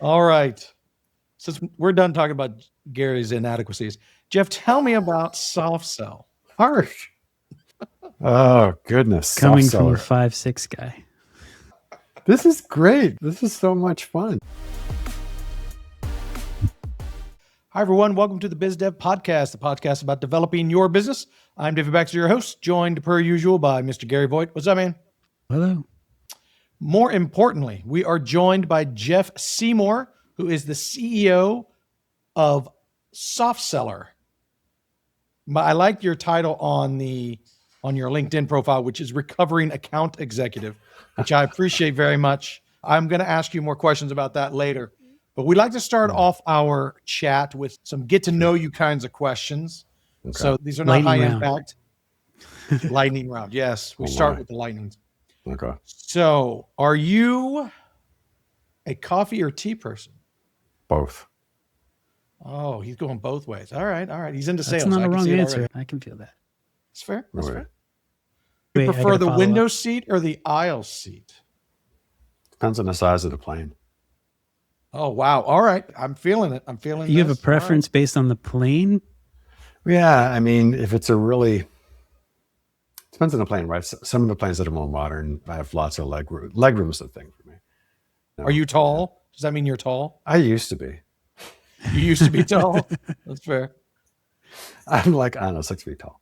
All right. Since we're done talking about Gary's inadequacies, Jeff, tell me about soft sell. Harsh. Oh, goodness. Soft Coming from a seller. 5'6" guy. This is great. This is so much fun. Hi, everyone. Welcome to the Biz Dev Podcast, the podcast about developing your business. I'm David Baxter, your host, joined per usual by Mr. Gary Voigt. What's up, man? Hello. More importantly, we are joined by Jeff Seymour, who is the CEO of Soft Seller. I like your title on your LinkedIn profile, which is Recovering Account Executive, which I appreciate very much. I'm going to ask you more questions about that later. But we'd like to start off our chat with some get to know you kinds of questions. Okay. So these are not Lightning high round. impact. Lightning round. Yes, we start with the lightnings. Okay. So are you a coffee or tea person? Both. Oh, he's going both ways. All right. All right. He's into That's sales. not I a can wrong see it answer. already. I can feel that. That's fair. That's Right. fair. You Wait, I prefer gotta the follow window up. seat or the aisle seat? Depends on the size of the plane. Oh, wow. All right. I'm feeling it. I'm feeling You have a this. All right. preference based on the plane? Yeah. I mean, if it's a really, depends on the plane, right? Some of the planes that are more modern have lots of leg room. Leg room's the thing for me. Are you tall? Does that mean you're tall? I used to be. You used to be tall. That's fair. I'm like, I don't know, 6 feet tall.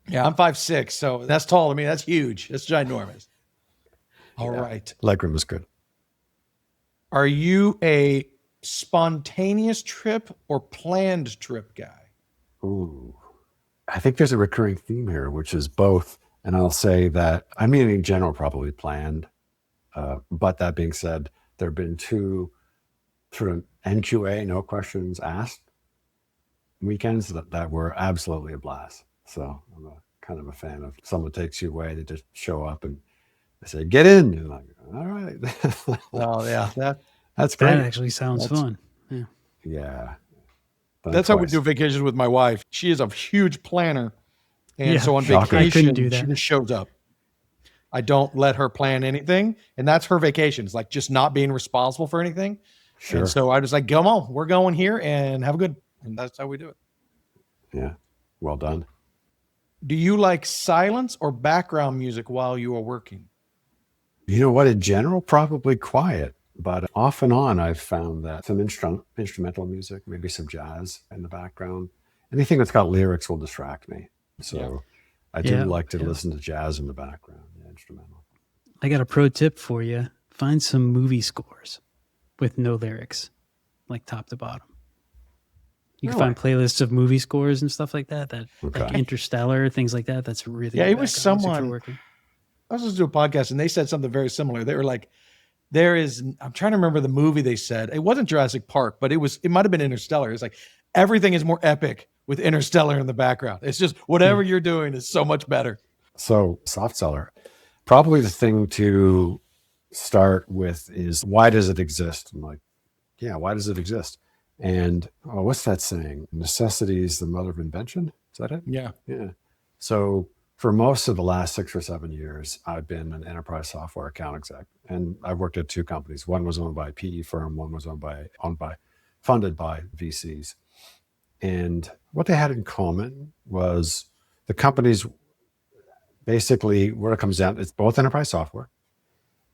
Yeah, I'm 5'6", so that's tall to me. That's huge. That's ginormous. All right. Leg room is good. Are you a spontaneous trip or planned trip guy? Ooh. I think there's a recurring theme here, which is both. And I'll say that, I mean, in general, probably planned. But that being said, there have been two sort of NQA, no questions asked, weekends that were absolutely a blast. So I'm kind of a fan of someone takes you away, they just show up and they say, get in. And like, all right. Oh, yeah. That's great. That actually sounds fun. Yeah. Yeah. That's how we do vacations with my wife. She is a huge planner. And so on Shocker. I couldn't vacation, do she that. just shows up. I don't let her plan anything. And that's her vacation. It's like just not being responsible for anything. Sure. And so I just like, come on, we're going here and have a good, and that's how we do it. Yeah. Well done. Do you like silence or background music while you are working? You know what? In general, probably quiet. But off and on, I've found that some instrumental music, maybe some jazz in the background, anything that's got lyrics will distract me. So I do like to listen to jazz in the background, instrumental. I got a pro tip for you. Find some movie scores with no lyrics, like top to bottom. You can find playlists of movie scores and stuff like that. Like Interstellar, things like that. That's really it was someone. working. I was listening to a podcast and they said something very similar. They were like, I'm trying to remember the movie they said. It wasn't Jurassic Park, but it might have been Interstellar. It's like everything is more epic with Interstellar in the background. It's just whatever you're doing is so much better. So soft seller, probably the thing to start with is, why does it exist? I'm like, yeah, why does it exist? And what's that saying? Necessity is the mother of invention. Is that it? Yeah. Yeah. So for most of the last 6 or 7 years, I've been an enterprise software account exec, and I've worked at two companies. One was owned by a PE firm. One was funded by VCs. And what they had in common was the companies, basically where it comes down, it's both enterprise software,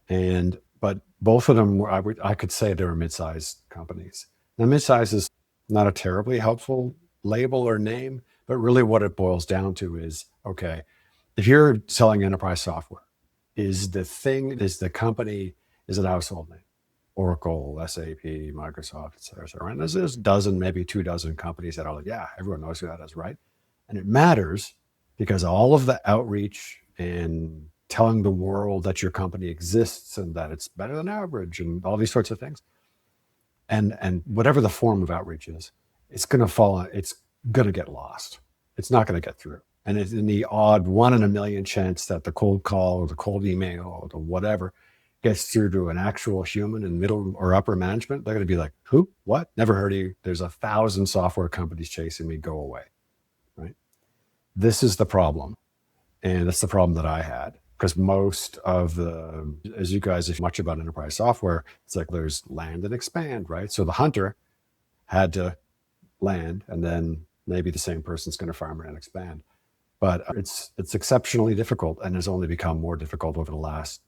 but both of them I could say they were mid-sized companies. Now, mid-size is not a terribly helpful label or name, but really what it boils down to is, okay, if you're selling enterprise software, is the company, is it a household name? Oracle, SAP, Microsoft, et cetera. And there's a dozen, maybe 2 dozen companies that are like, yeah, everyone knows who that is, right? And it matters because all of the outreach and telling the world that your company exists and that it's better than average and all these sorts of things. And whatever the form of outreach is, it's going to get lost. It's not going to get through. And it's in the odd 1 in a million chance that the cold call or the cold email or the whatever gets through to an actual human in middle or upper management. They're going to be like, who, what? Never heard of you. There's 1,000 software companies chasing me. Go away, right? This is the problem. And that's the problem that I had. because most of as you guys, if much about enterprise software, it's like there's land and expand, right? So the hunter had to land, and then maybe the same person's going to farm and expand. But it's exceptionally difficult, and has only become more difficult over the last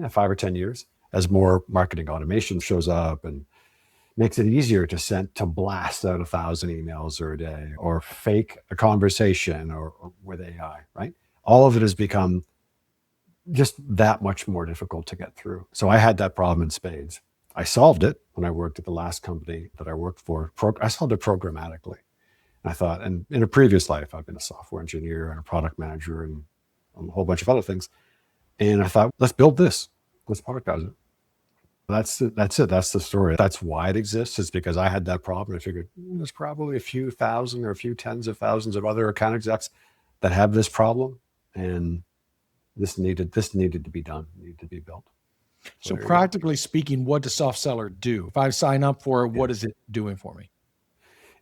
5 or 10 years as more marketing automation shows up and makes it easier to blast out 1,000 emails a day or fake a conversation or with AI, right? All of it has become just that much more difficult to get through. So I had that problem in spades. I solved it when I worked at the last company that I worked for. I solved it programmatically. And I thought, and in a previous life, I've been a software engineer and a product manager and a whole bunch of other things. And I thought, let's build this. Let's productize it. That's it. That's the story. That's why it exists, is because I had that problem. I figured there's probably a few thousand or a few tens of thousands of other account execs that have this problem. And this needed to be done, needed to be built. So practically speaking, what does SoftSeller do? If I sign up for it, what is it doing for me?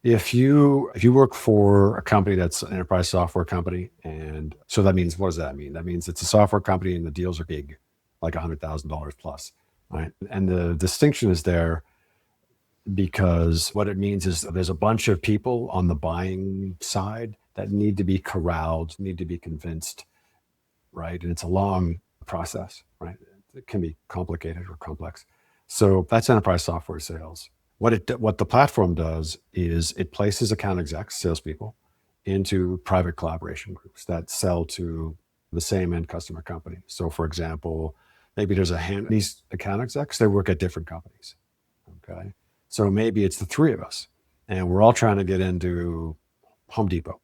If you work for a company that's an enterprise software company, and so that means, what does that mean? That means it's a software company and the deals are big, like $100,000 plus, right? And the distinction is there because what it means is there's a bunch of people on the buying side that need to be corralled, need to be convinced, right? And it's a long process, right? It can be complicated or complex. So that's enterprise software sales. What the platform does is it places account execs, salespeople, into private collaboration groups that sell to the same end customer company. So for example, maybe there's these account execs, they work at different companies, okay? So maybe it's the three of us and we're all trying to get into Home Depot.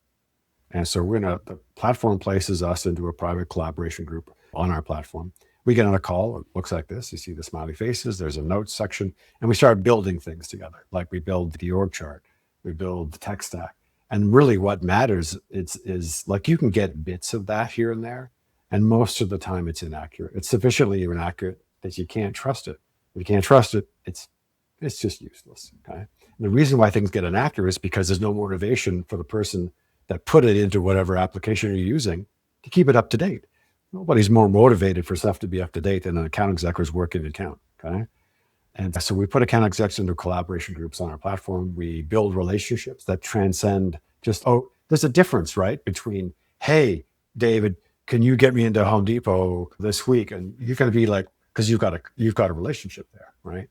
And so the platform places us into a private collaboration group on our platform. We get on a call, it looks like this. You see the smiley faces, there's a notes section, and we start building things together. Like we build the org chart, we build the tech stack. And really what matters is like you can get bits of that here and there, and most of the time it's inaccurate. It's sufficiently inaccurate that you can't trust it. If you can't trust it, it's just useless, okay? And the reason why things get inaccurate is because there's no motivation for the person that put it into whatever application you're using to keep it up to date. Nobody's more motivated for stuff to be up to date than an account exec who's working an account, okay? And so we put account execs into collaboration groups on our platform. We build relationships that transcend there's a difference, right? Between, hey, David, can you get me into Home Depot this week? And you're going to be like, because you've got a relationship there, right?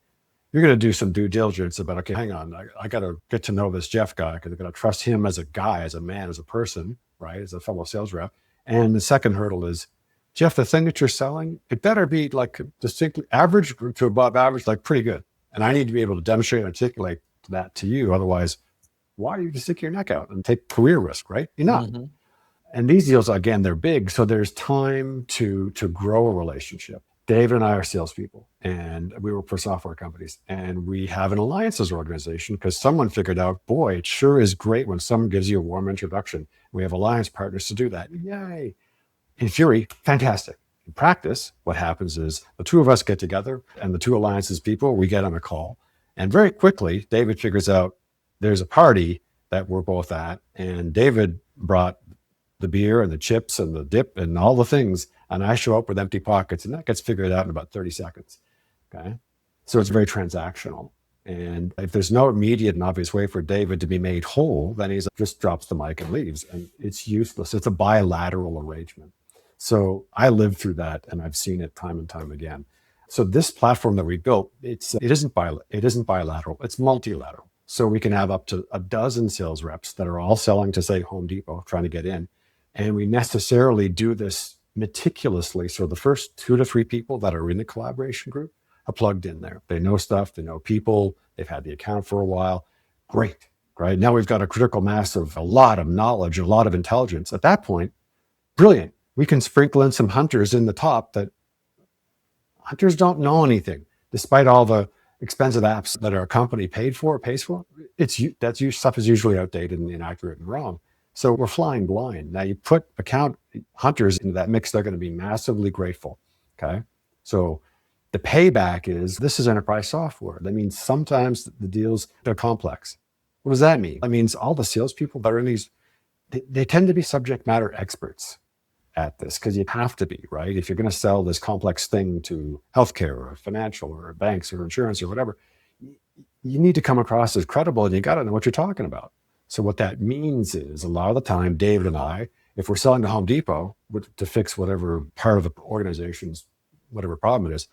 You're going to do some due diligence about, okay, hang on, I got to get to know this Jeff guy because I'm going to trust him as a guy, as a man, as a person, right? As a fellow sales rep. And the second hurdle is, Jeff, the thing that you're selling, it better be like distinctly average to above average, like pretty good. And I need to be able to demonstrate and articulate that to you. Otherwise, why are you just stick your neck out and take career risk, right? You're not. Mm-hmm. And these deals, again, they're big. So there's time to grow a relationship. David and I are salespeople, and we work for software companies, and we have an alliances organization because someone figured out, boy, it sure is great when someone gives you a warm introduction. We have alliance partners to do that. Yay. In theory, fantastic. In practice, what happens is the two of us get together and the two alliances people, we get on a call. And very quickly, David figures out there's a party that we're both at. And David brought the beer and the chips and the dip and all the things. And I show up with empty pockets, and that gets figured out in about 30 seconds. Okay. So it's very transactional. And if there's no immediate and obvious way for David to be made whole, then he just drops the mic and leaves. And it's useless. It's a bilateral arrangement. So I lived through that, and I've seen it time and time again. So this platform that we built, it isn't bilateral, it's multilateral. So we can have up to a dozen sales reps that are all selling to, say, Home Depot, trying to get in. And we necessarily do this meticulously. So the first 2 to 3 people that are in the collaboration group are plugged in there. They know stuff, they know people, they've had the account for a while. Great, right? Now we've got a critical mass of a lot of knowledge, a lot of intelligence. At that point, brilliant. We can sprinkle in some hunters in the top that hunters don't know anything, despite all the expensive apps that our company pays for. That stuff is usually outdated and inaccurate and wrong. So we're flying blind. Now you put account hunters into that mix, they're going to be massively grateful. Okay. So the payback is, this is enterprise software. That means sometimes the deals are complex. What does that mean? That means all the salespeople that are in these, they tend to be subject matter experts. at this because you have to be, right? If you're going to sell this complex thing to healthcare or financial or banks or insurance or whatever, you need to come across as credible and you got to know what you're talking about. So what that means is a lot of the time, David and I, if we're selling to Home Depot to fix whatever part of the organization's, whatever problem it is,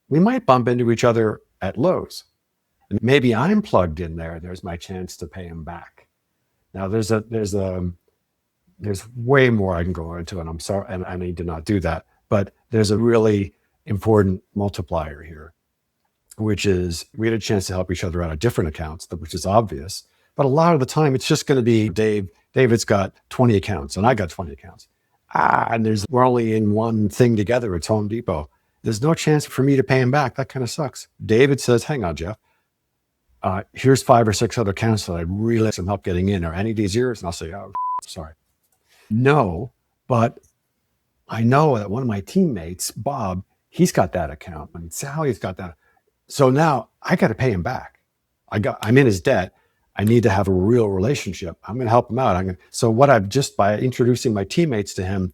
we might bump into each other at Lowe's. And maybe I'm plugged in there. There's my chance to pay him back. Now there's way more I can go into, and I'm sorry, and I need to not do that. But there's a really important multiplier here, which is we had a chance to help each other out of different accounts, which is obvious. But a lot of the time, it's just going to be David's got 20 accounts, and I got 20 accounts. And we're only in one thing together. It's Home Depot. There's no chance for me to pay him back. That kind of sucks. David says, hang on, Jeff. Here's 5 or 6 other accounts that I'd really like some help getting in. Are any of these yours? And I'll say, oh, sorry. No, but I know that one of my teammates, Bob, he's got that account, and Sally's got that. So now I got to pay him back. I'm in his debt. I need to have a real relationship. I'm going to help him out. So by introducing my teammates to him,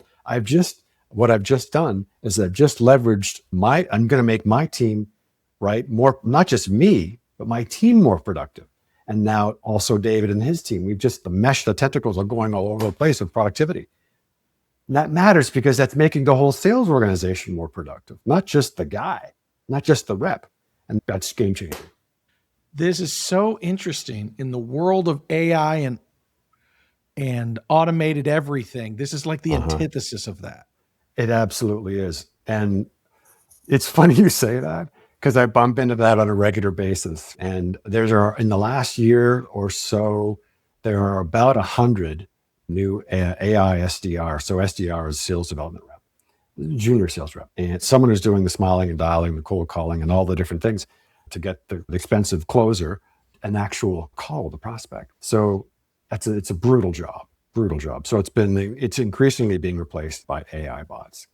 what I've just done is I've just leveraged I'm going to make my team, right, more, not just me, but my team more productive. And now also David and his team, the tentacles are going all over the place with productivity. And that matters because that's making the whole sales organization more productive, not just the guy, not just the rep. And that's game changing. This is so interesting in the world of AI and automated everything. This is like the antithesis of that. It absolutely is. And it's funny you say that because I bump into that on a regular basis. And in the last year or so, there are about 100 new AI SDR. So SDR is sales development rep, junior sales rep. And someone who's doing the smiling and dialing, the cold calling and all the different things to get the expensive closer, an actual call with the prospect. So it's a brutal job. So it's increasingly being replaced by AI bots.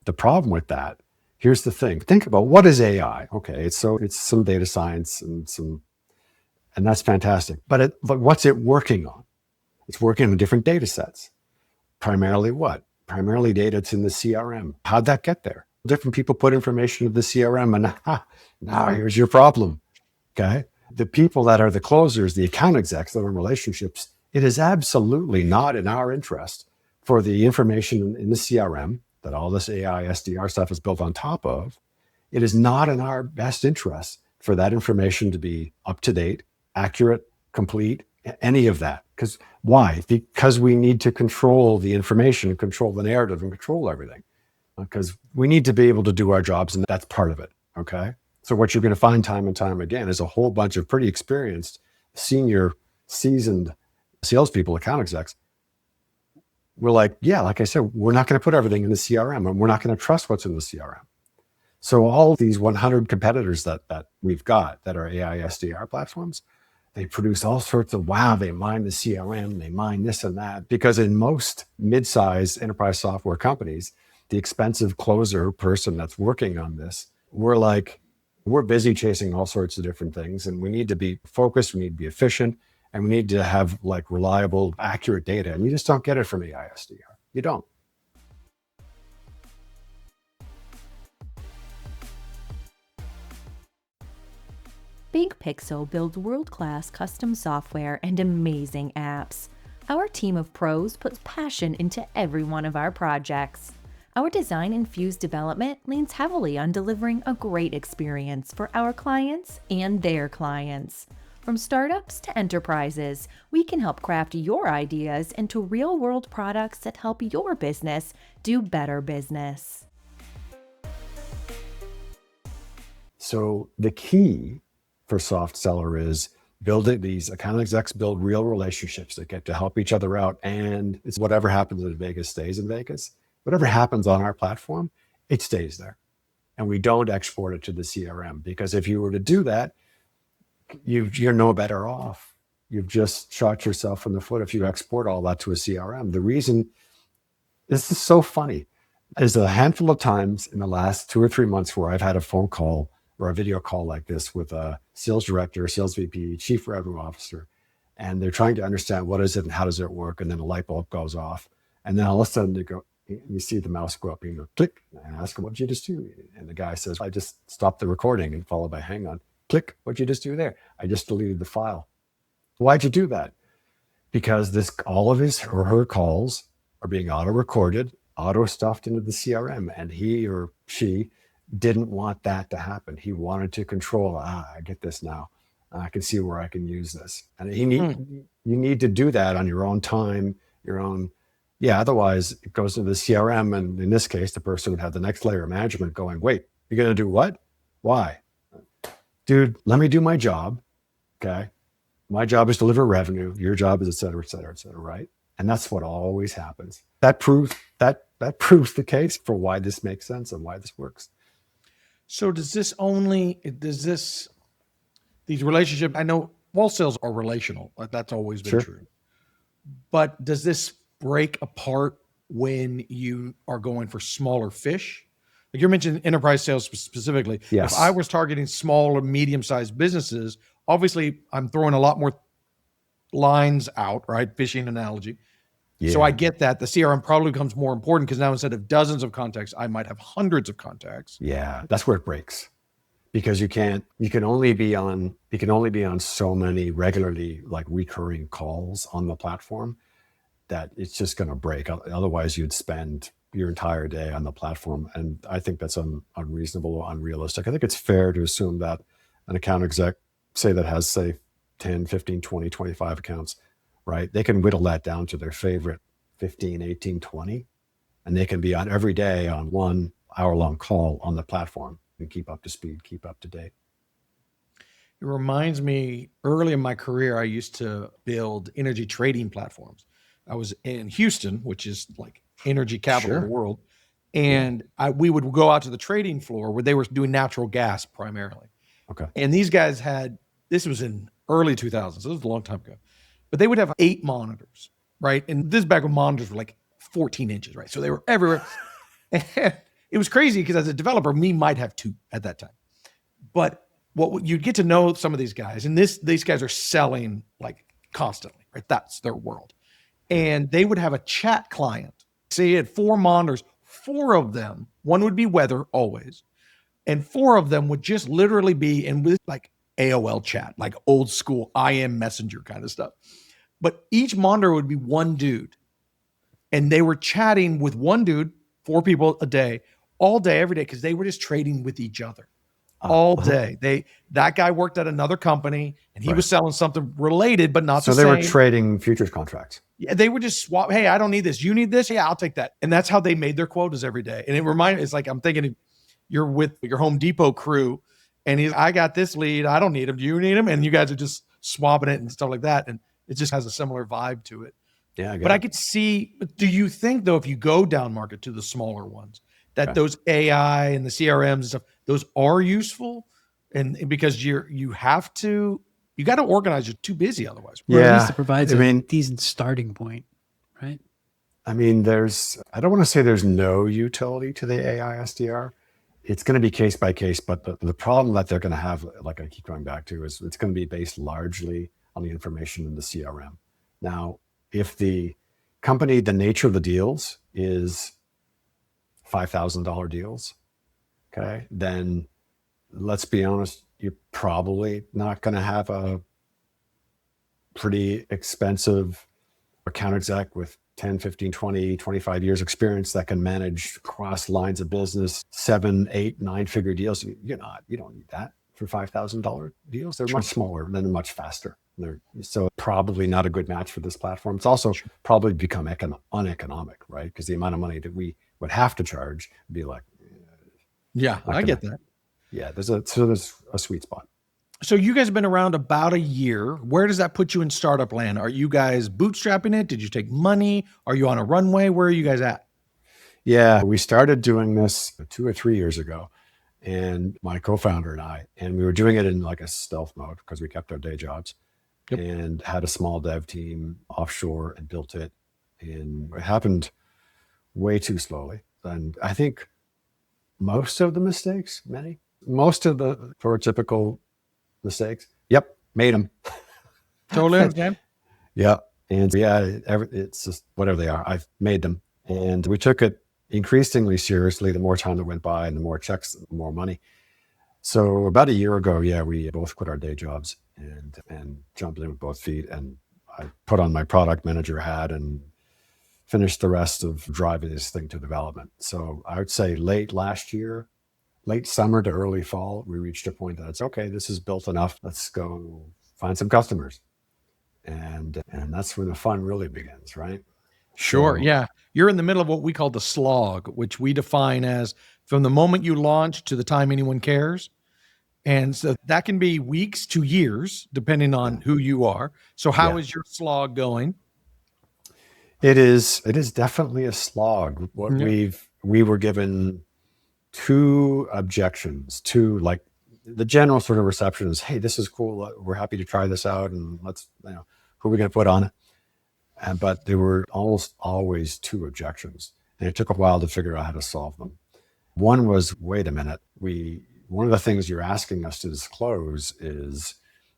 The problem with that, here's the thing. Think about what is AI? Okay, it's some data science and that's fantastic. But what's it working on? It's working on different data sets. Primarily what? Primarily data that's in the CRM. How'd that get there? Different people put information in the CRM and now here's your problem. Okay. The people that are the closers, the account execs that are in relationships, it is absolutely not in our interest for the information in the CRM that all this AI SDR stuff is built on top of. It is not in our best interest for that information to be up to date, accurate, complete, any of that. Because why? Because we need to control the information and control the narrative and control everything. Because we need to be able to do our jobs, and that's part of it. Okay. So what you're going to find time and time again is a whole bunch of pretty experienced, senior, seasoned salespeople, account execs. We're like, yeah, like I said, we're not going to put everything in the CRM, and we're not going to trust what's in the CRM. So all of these 100 competitors that we've got that are AI SDR platforms, they produce all sorts of, they mine the CRM, they mine this and that. Because in most mid-sized enterprise software companies, the expensive closer person that's working on this, we're busy chasing all sorts of different things, and we need to be focused, we need to be efficient, and we need to have reliable, accurate data. And you just don't get it from AI SDR. You don't. Big Pixel builds world-class custom software and amazing apps. Our team of pros puts passion into every one of our projects. Our design-infused development leans heavily on delivering a great experience for our clients and their clients. From startups to enterprises, we can help craft your ideas into real-world products that help your business do better business. So the key for soft seller is building these account execs, build real relationships that get to help each other out. And it's whatever happens in Vegas stays in Vegas. Whatever happens on our platform, it stays there. And we don't export it to the CRM, because if you were to do that, you're no better off. You've just shot yourself in the foot if you export all that to a CRM. The reason, this is so funny, is a handful of times in the last 2 or 3 months where I've had a phone call or a video call like this with a sales director, sales VP, chief revenue officer, and they're trying to understand what is it and how does it work, and then a light bulb goes off. And then all of a sudden they go, You see the mouse go up and you go click, and ask him, what'd you just do? And the guy says, I just stopped the recording, and followed by hang on, click, what'd you just do there? I just deleted the file. Why'd you do that? Because all of his or her calls are being auto-recorded, auto-stuffed into the CRM, and he or she didn't want that to happen. He wanted to control, I get this now. I can see where I can use this. And you need to do that on your own time, your own. Yeah, otherwise it goes into the CRM, and in this case, the person would have the next layer of management going, wait, you're going to do what? Why? Dude, let me do my job, okay? My job is to deliver revenue. Your job is et cetera, right? And that's what always happens. That proves the case for why this makes sense and why this works. So these relationships, I know wholesales are relational. That's always been true. But does this break apart when you are going for smaller fish? Like you're mentioning enterprise sales specifically. Yes. If I was targeting small or medium-sized businesses, obviously I'm throwing a lot more lines out, right? Fishing analogy. Yeah. So I get that. The CRM probably becomes more important because now instead of dozens of contacts, I might have hundreds of contacts. Yeah, that's where it breaks. Because you can only be on so many regularly, like, recurring calls on the platform that it's just going to break. Otherwise you'd spend your entire day on the platform. And I think that's unreasonable or unrealistic. I think it's fair to assume that an account exec, say that has, say, 10, 15, 20, 25 accounts, right? They can whittle that down to their favorite 15, 18, 20, and they can be on every day on 1 hour-long call on the platform and keep up to speed, keep up to date. It reminds me, early in my career, I used to build energy trading platforms. I was in Houston, which is like energy capital of the world. And we would go out to the trading floor where they were doing natural gas primarily. Okay. And these guys this was in early 2000s, so this was a long time ago, but they would have 8 monitors, right? And this is back when monitors were like 14 inches, right? So they were everywhere. And it was crazy because as a developer, me might have 2 at that time. But what you'd get to know some of these guys, and these guys are selling like constantly, right? That's their world. And they would have a chat client. Say you had 4 monitors, 4 of them, one would be weather always, and 4 of them would just literally be in with like AOL chat, like old school IM Messenger kind of stuff. But each monitor would be one dude. And they were chatting with one dude, 4 people a day, all day, every day, because they were just trading with each other all day. That guy worked at another company and he was selling something related, but not the same. So they were trading futures contracts. Yeah, they would just swap. Hey, I don't need this. You need this? Yeah, I'll take that. And that's how they made their quotas every day. And it's like, I'm thinking you're with your Home Depot crew and I got this lead. I don't need him. Do you need him? And you guys are just swapping it and stuff like that. And it just has a similar vibe to it. Yeah. I could see, do you think though, if you go down market to the smaller ones, that those AI and the CRMs and stuff, those are useful? And because you got to organize, you're too busy otherwise. Or at least it provides a decent starting point, right? I mean, I don't want to say there's no utility to the AI SDR. It's going to be case by case, but the problem that they're going to have, like I keep going back to, is it's going to be based largely on the information in the CRM. Now, if the nature of the deals is $5,000 deals, okay, then let's be honest, you're probably not going to have a pretty expensive account exec with 10, 15, 20, 25 years experience that can manage across lines of business, 7, 8, 9-figure deals. You don't need that for $5,000 deals. They're much smaller and then much faster. So probably not a good match for this platform. It's also probably become uneconomic, right? Because the amount of money that we would have to charge would be like, I get that. Yeah, there's a sweet spot. So you guys have been around about a year. Where does that put you in startup land? Are you guys bootstrapping it? Did you take money? Are you on a runway? Where are you guys at? Yeah, we started doing this 2 or 3 years ago, and my co-founder and we were doing it in like a stealth mode because we kept our day jobs and had a small dev team offshore and built it. And it happened way too slowly. And I think most of the prototypical mistakes, made them. Totally understand. Yeah. And it's just whatever they are, I've made them. And we took it increasingly seriously the more time that went by and the more checks, the more money. So about a year ago, we both quit our day jobs and jumped in with both feet. And I put on my product manager hat and finished the rest of driving this thing to development. So I would say late last year, late summer to early fall, we reached a point that it's okay, this is built enough. Let's go find some customers. And that's where the fun really begins, right? Sure. So, Yeah. You're in the middle of what we call the slog, which we define as from the moment you launch to the time anyone cares. And so that can be weeks to years, depending on who you are. So how is your slog going? it is definitely a slog. What Yeah. we were given two objections, two, like, the general sort of reception is, hey, this is cool. We're happy to try this out, and let's, who are we going to put on it? But there were almost always two objections, and it took a while to figure out how to solve them. One was, wait a minute, one of the things you're asking us to disclose is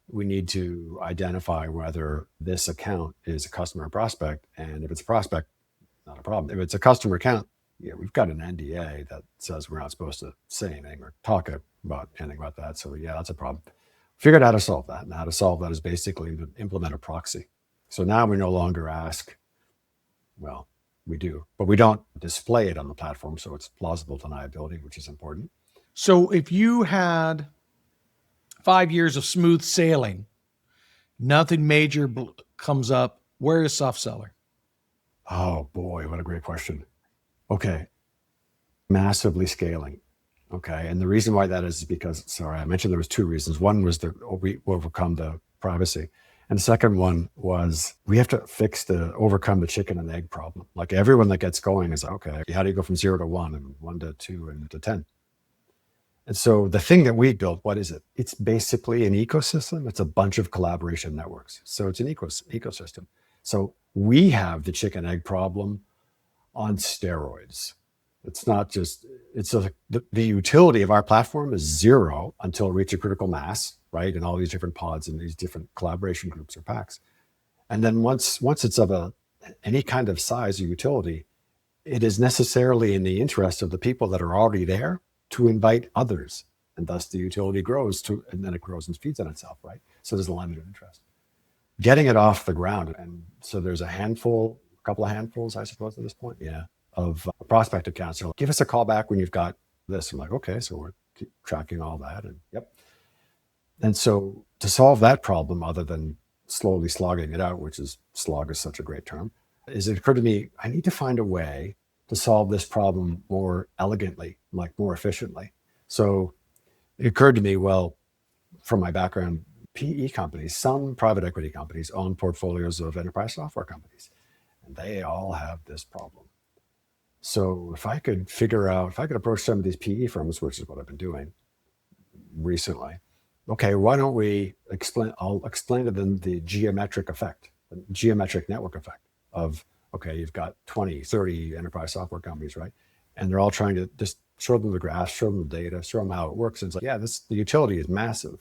we need to identify whether this account is a customer or prospect, and if it's a prospect, not a problem. If it's a customer account, we've got an NDA that says we're not supposed to say anything or talk about anything about that. So that's a problem. Figured out how to solve that. And how to solve that is basically to implement a proxy. So now we no longer ask, well, we do, but we don't display it on the platform. So it's plausible deniability, which is important. So if you had 5 years of smooth sailing, nothing major comes up, where is Soft Seller? Oh boy, what a great question. Okay. Massively scaling. Okay. And the reason why that is because, I mentioned there was two reasons. One was we overcome the privacy. And the second one was we have to overcome the chicken and egg problem. Like, everyone that gets going is, okay, how do you go from 0 to 1 and 1 to 2 and to 10? And so the thing that we built, what is it? It's basically an ecosystem. It's a bunch of collaboration networks. So it's an ecosystem. So we have the chicken egg problem on steroids. It's not just, the utility of our platform is zero until it reaches a critical mass, right? And all these different pods and these different collaboration groups or packs. And then once it's of any kind of size or utility, it is necessarily in the interest of the people that are already there to invite others. And thus the utility grows and then it grows and feeds on itself, right? So there's alignment of interest. Getting it off the ground. And so there's a couple of handfuls, I suppose, at this point, of prospect accounts. So give us a call back when you've got this. I'm like, okay, so we're tracking all that. And And so to solve that problem, other than slowly slogging it out, slog is such a great term, it occurred to me, I need to find a way to solve this problem more elegantly, like more efficiently. So it occurred to me, well, from my background, PE companies, some private equity companies own portfolios of enterprise software companies, and they all have this problem. So if I could approach some of these PE firms, which is what I've been doing recently, okay, why don't we I'll explain to them the geometric network effect of, okay, you've got 20, 30 enterprise software companies, right? And they're all trying to just show them the graphs, show them the data, show them how it works. And it's like, the utility is massive.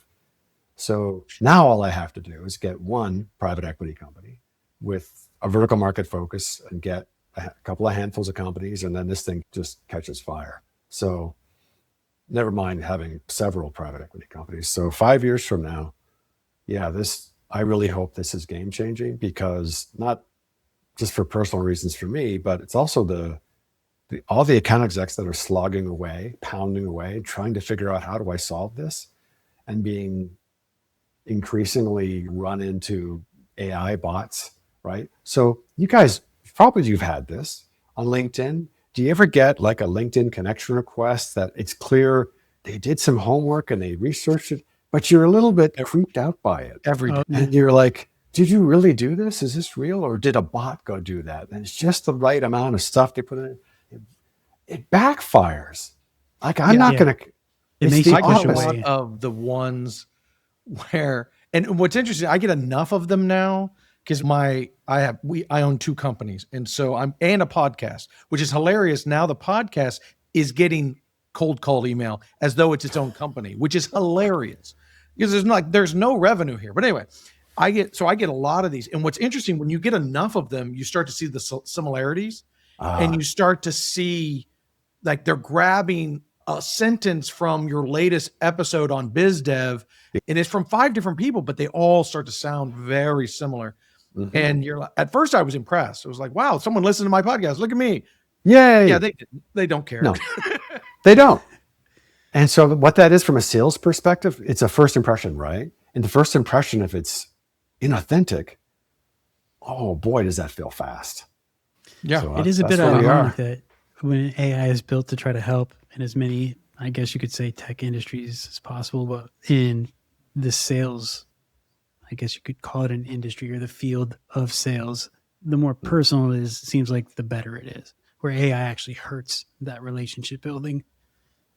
So now all I have to do is get one private equity company with a vertical market focus and get a couple of handfuls of companies, and then this thing just catches fire. So never mind having several private equity companies. So 5 years from now, I really hope this is game changing, because not just for personal reasons for me, but it's also all the account execs that are slogging away, pounding away, trying to figure out, how do I solve this? And being increasingly run into AI bots, right? So you guys, you've had this on LinkedIn. Do you ever get like a LinkedIn connection request that it's clear they did some homework and they researched it, but you're a little bit creeped out by it Every day. and you're like, did you really do this? Is this real? Or did a bot go do that? And it's just the right amount of stuff they put in. It backfires. Like, I'm not going to. It makes you I push get a away. lot of the ones where, and what's interesting, I get enough of them now because I own two companies, and so and a podcast, which is hilarious. Now the podcast is getting cold call email as though it's its own company, which is hilarious because there's no revenue here. But anyway, I get a lot of these, and what's interesting, when you get enough of them, you start to see the similarities. and you start to see like they're grabbing a sentence from your latest episode on BizDev, and it's from 5 different people, but they all start to sound very similar. Mhm. And you're like, at first I was impressed. It was like, wow, someone listened to my podcast. Look at me. Yay. Yeah, they don't care. No, they don't. And so what that is from a sales perspective, it's a first impression, right? And the first impression, if it's inauthentic, oh boy, does that feel fast. Yeah. So It is a that's bit where we ironic are. that when AI is built to try to help in as many, I guess you could say, tech industries as possible, but in the sales, I guess you could call it an industry or the field of sales, the more personal it is, it seems like the better it is, where AI actually hurts that relationship building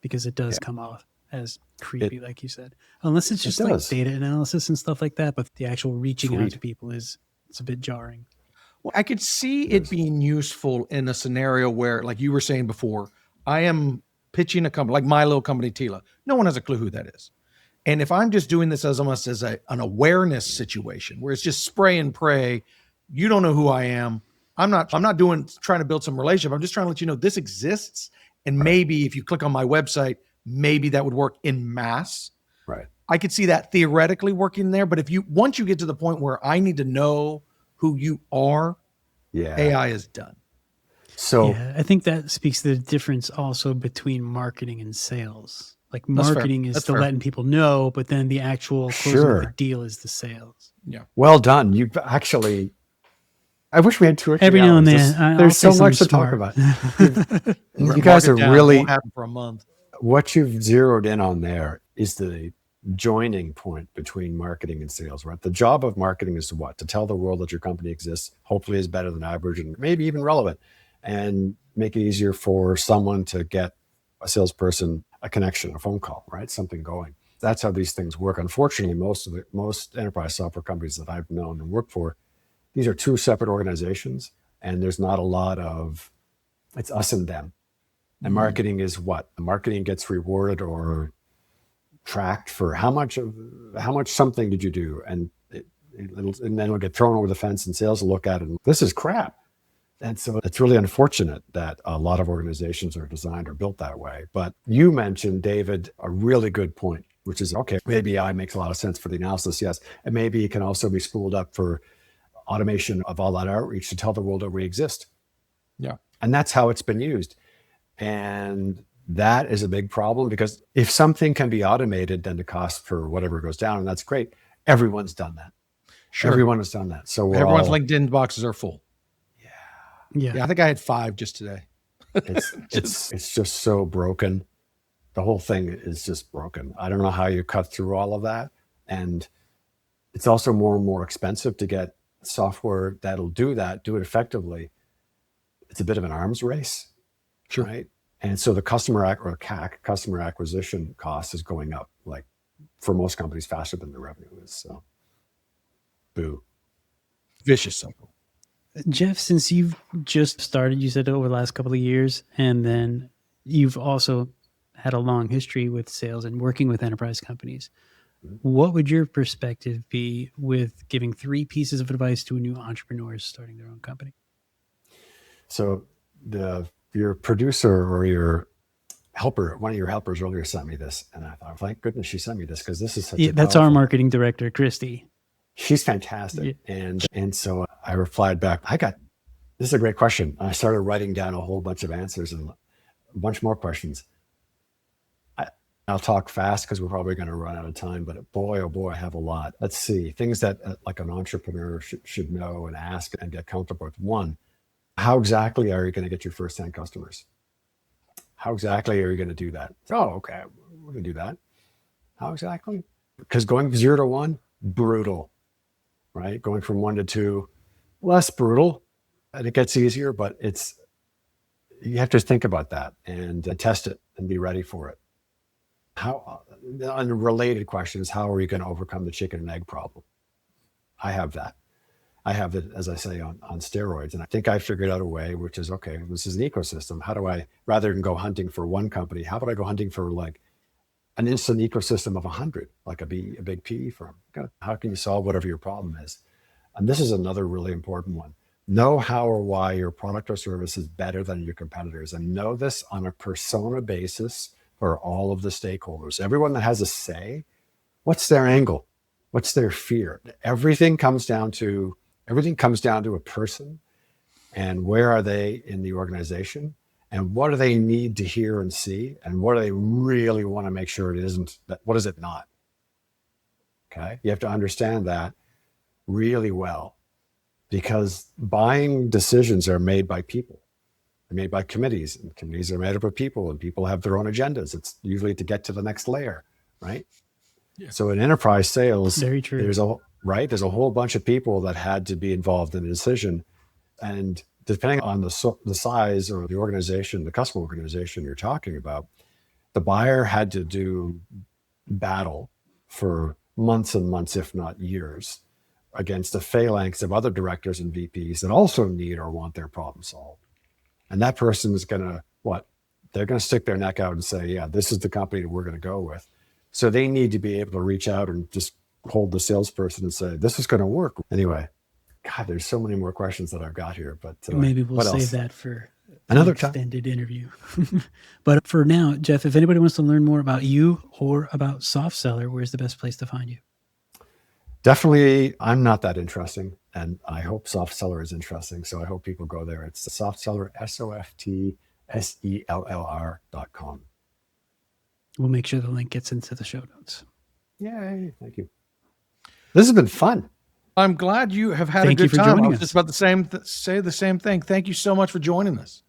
because it does come off as creepy, like you said, unless it's just like does. data analysis and stuff like that. But the actual reaching out Sweet. to people it's a bit jarring. Well, I could see it being useful in a scenario where, like you were saying before, I am pitching a company like my little company, Tila. No one has a clue who that is. And if I'm just doing this as almost as an awareness situation where it's just spray and pray, you don't know who I am. I'm not trying to build some relationship. I'm just trying to let you know this exists. And maybe if you click on my website, maybe that would work in mass. Right. I could see that theoretically working there. But once you get to the point where I need to know who you are, Yeah. AI is done. So Yeah, I think that speaks to the difference also between marketing and sales. Like That's fair. marketing is That's the fair. letting people know, but then the actual closing of the Sure. deal is the sales. well done. You've actually, I wish we had 2 or 3 Every now and hours. then, I'll There's say so much to something talk smart. about. You Mark guys it are down. It really, won't happen for a month. what you've zeroed in on there is the joining point between marketing and sales, right? The job of marketing is to what? To tell the world that your company exists, hopefully is better than average and maybe even relevant, and make it easier for someone to get a salesperson a connection, a phone call, right? Something going. That's how these things work. Unfortunately, most enterprise software companies that I've known and worked for, these are 2 separate organizations, and there's not a lot of, it's us and them. And marketing is what? The marketing gets rewarded or tracked for how much something did you do, and and then it'll get thrown over the fence, and sales will look at it and this is crap. And so it's really unfortunate that a lot of organizations are designed or built that way. But you mentioned, David, a really good point, which is, okay, maybe AI makes a lot of sense for the analysis, yes. And maybe it can also be spooled up for automation of all that outreach to tell the world that we exist. Yeah. And that's how it's been used. And that is a big problem, because if something can be automated, then the cost for whatever goes down, and that's great. Everyone's done that. Sure. Everyone has done that. So Everyone's LinkedIn boxes are full. Yeah. Yeah, I think I had 5 just today. it's just so broken. The whole thing is just broken. I don't know how you cut through all of that. And it's also more and more expensive to get software that'll do it effectively. It's a bit of an arms race. Sure. Right. And so the CAC, customer acquisition cost, is going up, like, for most companies, faster than the revenue is. So boo. Vicious cycle. Jeff, since you've just started, you said over the last couple of years, and then you've also had a long history with sales and working with enterprise companies. What would your perspective be with giving 3 pieces of advice to a new entrepreneur starting their own company? So your producer or your helper, one of your helpers earlier sent me this, and I thought, thank goodness she sent me this, because this is such a That's our powerful- marketing director, Christy. She's fantastic. And so I replied back, this is a great question. I started writing down a whole bunch of answers and a bunch more questions. I'll talk fast because we're probably going to run out of time, but boy, oh boy, I have a lot. Let's see. Things that like an entrepreneur should know and ask and get comfortable with. 1, how exactly are you going to get your first 10 customers? How exactly are you going to do that? Oh, okay, we're going to do that. How exactly? Because going 0 to 1, brutal, right? Going from 1 to 2, less brutal, and it gets easier, but you have to think about that and test it and be ready for it. Unrelated question is, how are you going to overcome the chicken and egg problem? I have that. I have it, as I say, on steroids. And I think I figured out a way, which is, okay, this is an ecosystem. How do I, rather than go hunting for one company, how about I go hunting for like an instant ecosystem of 100, like a big PE firm? How can you solve whatever your problem is? And this is another really important one. Know how or why your product or service is better than your competitors, and know this on a persona basis for all of the stakeholders. Everyone that has a say, what's their angle? What's their fear? Everything comes down to a person, and where are they in the organization, and what do they need to hear and see, and what do they really want to make sure it isn't, what is it not? Okay, you have to understand that really well, because buying decisions are made by people. They're made by committees, and committees are made up of people, and people have their own agendas. It's usually to get to the next layer, right? Yeah. So in enterprise sales, very true. There's a whole bunch of people that had to be involved in the decision, and depending on the size or the organization, the customer organization you're talking about, the buyer had to do battle for months and months, if not years, against the phalanx of other directors and VPs that also need or want their problem solved. And that person is going to, they're going to stick their neck out and say, yeah, this is the company that we're going to go with. So they need to be able to reach out and just hold the salesperson and say, this is going to work. Anyway, God, there's so many more questions that I've got here, but maybe we'll save that for another extended interview. But for now, Jeff, if anybody wants to learn more about you or about Soft Seller, where's the best place to find you? Definitely, I'm not that interesting, and I hope Soft Seller is interesting. So I hope people go there. It's the Soft Seller, SoftSellr.com. We'll make sure the link gets into the show notes. Yay! Thank you. This has been fun. I'm glad you have had a good time. I was just about to say the same thing. Thank you so much for joining us.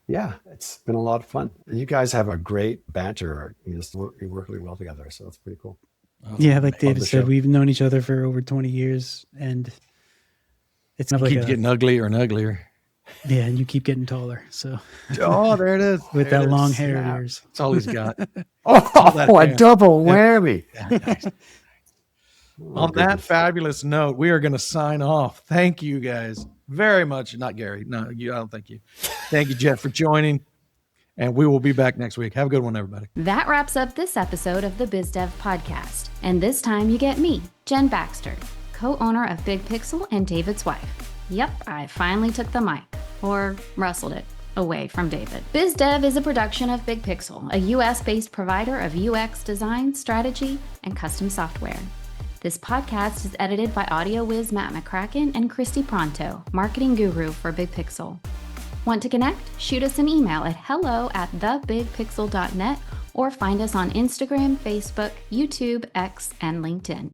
Yeah, it's been a lot of fun. You guys have a great banter. You work really well together, so it's pretty cool. Yeah, like David said, we've known each other for over 20 years, and it's not like keeps getting uglier and uglier. Yeah, and you keep getting taller. So there it is. With that long hair of yours. That's all he's got. A double whammy. On that fabulous note, we are going to sign off. Thank you guys very much. Not Gary. No, I don't thank you. Thank you, Jeff, for joining. And we will be back next week. Have a good one, everybody. That wraps up this episode of the BizDev Podcast. And this time you get me, Jen Baxter, co-owner of Big Pixel and David's wife. Yep, I finally took the mic, or wrestled it, away from David. BizDev is a production of Big Pixel, a US-based provider of UX design, strategy, and custom software. This podcast is edited by audio whiz Matt McCracken and Christy Pronto, marketing guru for Big Pixel. Want to connect? Shoot us an email at hello@thebigpixel.net or find us on Instagram, Facebook, YouTube, X, and LinkedIn.